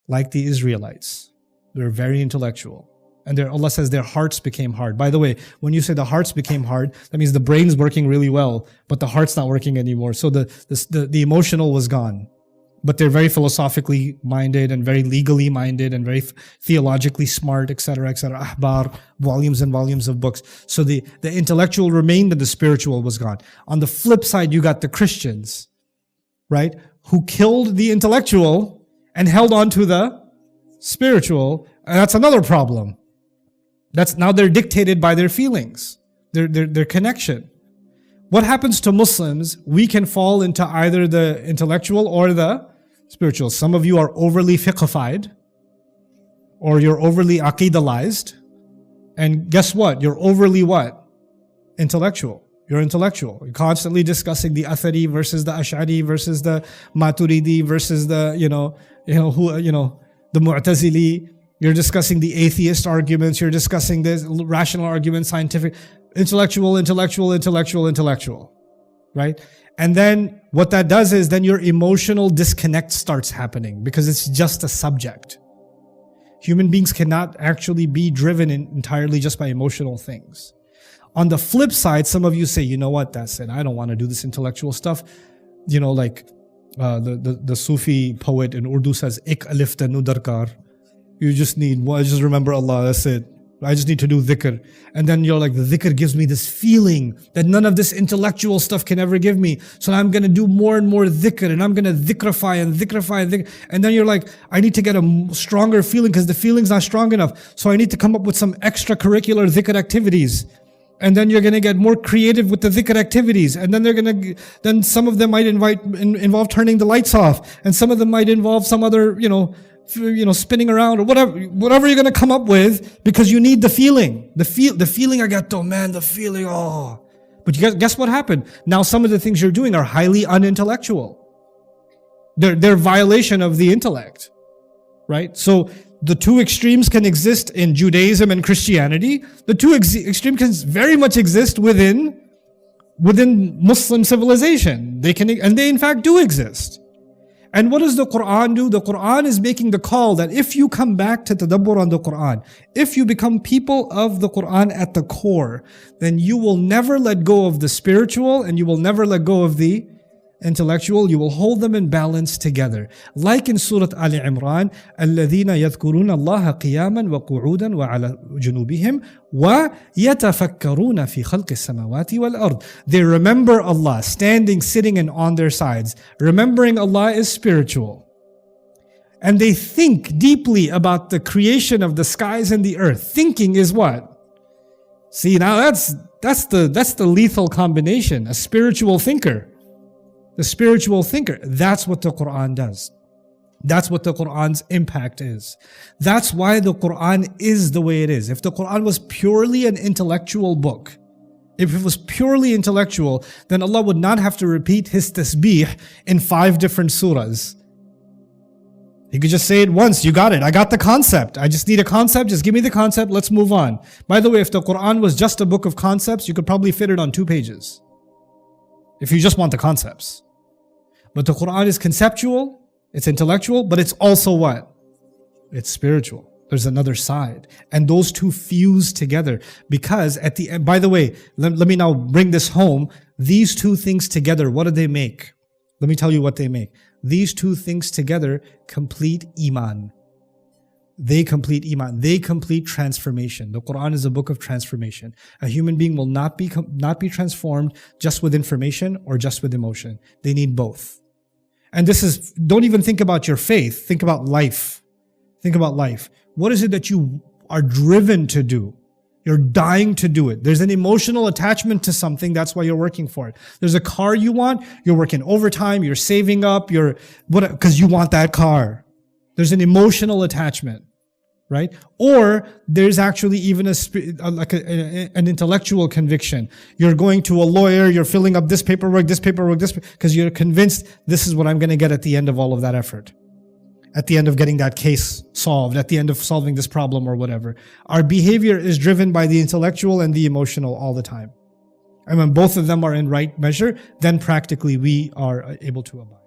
like the Israelites. They're very intellectual. And Allah says their hearts became hard. By the way, when you say the hearts became hard, that means the brain's working really well, but the heart's not working anymore. So the emotional was gone. But they're very philosophically minded and very legally minded and very theologically smart, etc., etc. Ahbar, volumes and volumes of books. So the intellectual remained and the spiritual was gone. On the flip side, you got the Christians, right, who killed the intellectual and held on to the spiritual. And that's another problem. Now they're dictated by their feelings, their connection. What happens to Muslims? We can fall into either the intellectual or the spiritual. Some of you are overly fiqhified, or you're overly aqidalized. And guess what? You're overly what? Intellectual. You're intellectual. You're constantly discussing the Athari versus the Ash'ari versus the Maturidi versus the, the Mu'tazili. You're discussing the atheist arguments. You're discussing the rational arguments, scientific, intellectual, right? And then what that does is then your emotional disconnect starts happening because it's just a subject. Human beings cannot actually be driven entirely just by emotional things. On the flip side, some of you say, you know what, that's it. I don't want to do this intellectual stuff. Like the Sufi poet in Urdu says, Ik alif tanu darkar. You just just remember Allah, that's it. I just need to do dhikr. And then you're like, the dhikr gives me this feeling that none of this intellectual stuff can ever give me. So I'm going to do more and more dhikr, and I'm going to dhikrify and dhikrify. And then you're like, I need to get a stronger feeling because the feeling's not strong enough. So I need to come up with some extracurricular dhikr activities. And then you're going to get more creative with the dhikr activities. And then then some of them might involve turning the lights off. And some of them might involve some other, spinning around or whatever you're going to come up with because you need the feeling. The feeling I got, the feeling, oh. But guess what happened? Now some of the things you're doing are highly unintellectual. They're violation of the intellect, right? So the two extremes can exist in Judaism and Christianity. The two extremes can very much exist within Muslim civilization. They in fact do exist. And what does the Quran do? The Quran is making the call that if you come back to tadabbur on the Quran, if you become people of the Quran at the core, then you will never let go of the spiritual and you will never let go of the intellectual. You will hold them in balance together. Like in Surah Ali Imran, الَّذِينَ يَذْكُرُونَ اللَّهَ قِيَامًا وَقُعُودًا وَعَلَى جُنُوبِهِمْ وَيَتَفَكَّرُونَ فِي خَلْقِ السَّمَاوَاتِ وَالْأَرْضِ. They remember Allah, standing, sitting, and on their sides. Remembering Allah is spiritual. And they think deeply about the creation of the skies and the earth. Thinking is what? See, now that's the lethal combination. A spiritual thinker. The spiritual thinker. That's what the Quran does. That's what the Quran's impact is. That's why the Quran is the way it is. If the Quran was purely an intellectual book, if it was purely intellectual, then Allah would not have to repeat His tasbih in 5 different surahs. He could just say it once, you got it, I got the concept. I just need a concept, just give me the concept, let's move on. By the way, if the Quran was just a book of concepts, you could probably fit it on 2 pages. If you just want the concepts. But the Quran is conceptual, it's intellectual, but it's also what? It's spiritual. There's another side. And those two fuse together because at the end, by the way, let me now bring this home. These two things together, what do they make? Let me tell you what they make. These two things together complete Iman. They complete Iman. They complete transformation. The Quran is a book of transformation. A human being will not be transformed just with information or just with emotion. They need both. And don't even think about your faith. Think about life. Think about life. What is it that you are driven to do? You're dying to do it. There's an emotional attachment to something. That's why you're working for it. There's a car you want. You're working overtime. You're saving up. Because you want that car. There's an emotional attachment, right? Or there's actually even an intellectual conviction. You're going to a lawyer. You're filling up this paperwork, because you're convinced this is what I'm going to get at the end of all of that effort. At the end of getting that case solved, at the end of solving this problem or whatever. Our behavior is driven by the intellectual and the emotional all the time. And when both of them are in right measure, then practically we are able to abide.